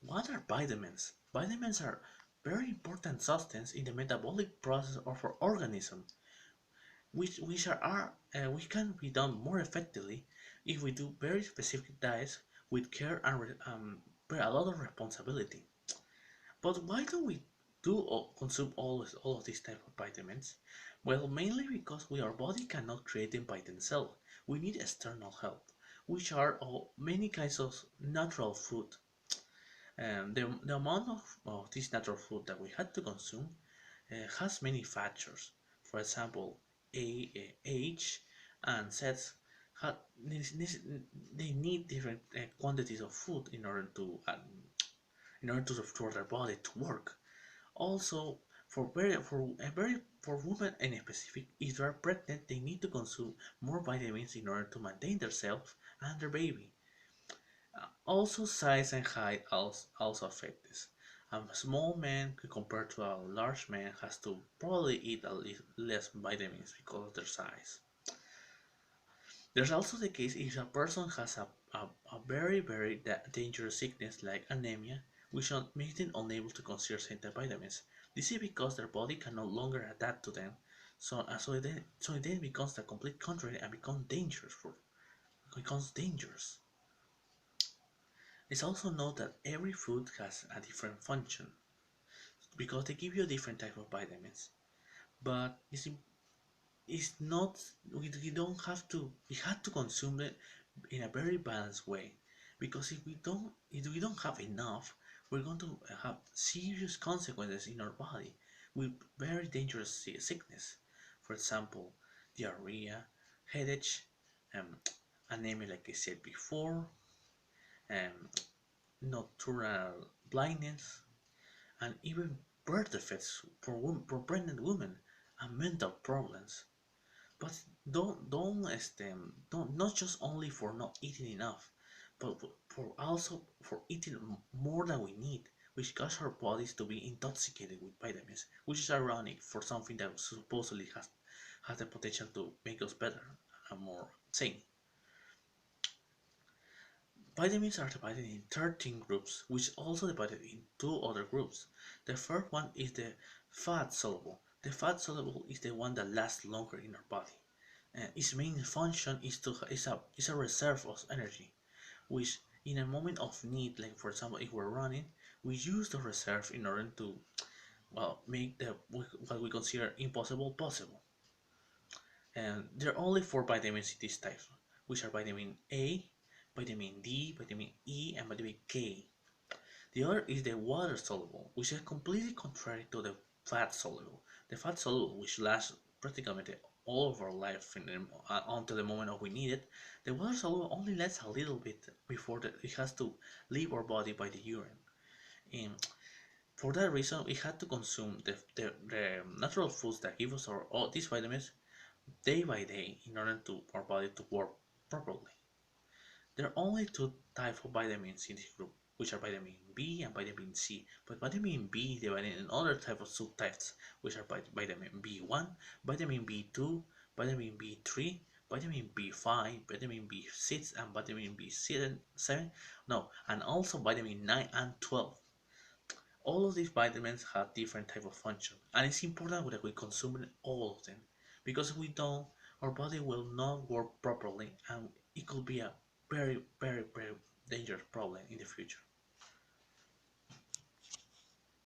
What are vitamins? Vitamins are very important substance in the metabolic process of our organism, which can be done more effectively if we do very specific diets with care and a lot of responsibility. But why don't we consume all of these type of vitamins? Well, mainly because our body cannot create them by themselves. We need external help, which are many kinds of natural food. And the amount of this natural food that we had to consume has many factors. For example, age and sex ha- they need different quantities of food for their body to work. Also, for women in specific, if they are pregnant, they need to consume more vitamins in order to maintain themselves and their baby. Also, size and height also affect this. A small man compared to a large man has to probably eat a little less vitamins because of their size. There's also the case if a person has a very dangerous sickness like anemia, which makes them unable to consume certain vitamins. This is because their body can no longer adapt to them, so it then becomes the complete contrary and becomes dangerous. It's also noted that every food has a different function because they give you a different type of vitamins. But it's not we don't have to we have to consume it in a very balanced way because if we don't have enough, we're going to have serious consequences in our body with very dangerous sickness. For example, diarrhea, headache, um, anemia, like I said before, um, nocturnal blindness, and even birth defects for pregnant women and mental problems. But don't not just only for not eating enough, but for also for eating more than we need, which causes our bodies to be intoxicated with vitamins, which is ironic for something that supposedly has the potential to make us better and more sane. Vitamins are divided in 13 groups, which also divided in two other groups. The first one is the fat soluble. The fat soluble is the one that lasts longer in our body. Its main function is a reserve of energy, which in a moment of need, like for example if we're running, we use the reserve in order to make what we consider impossible possible. And there are only four vitamins in this type, which are vitamin A, vitamin D, vitamin E, and vitamin K. The other is the water soluble, which is completely contrary to the fat soluble. The fat soluble, which lasts practically all of our life until the moment of we need it, the water soluble only lasts a little bit before it has to leave our body by the urine. And for that reason, we had to consume the natural foods that give us all these vitamins day by day in order to our body to work properly. There are only two types of vitamins in this group, which are vitamin B and vitamin C. But vitamin B is divided in other types of subtypes, which are vitamin B1, vitamin B2, vitamin B3, vitamin B5, vitamin B6, and vitamin B7, no, and also vitamin 9 and 12. All of these vitamins have different type of function, and it's important that we consume all of them, because if we don't, our body will not work properly, and it could be a very dangerous problem in the future.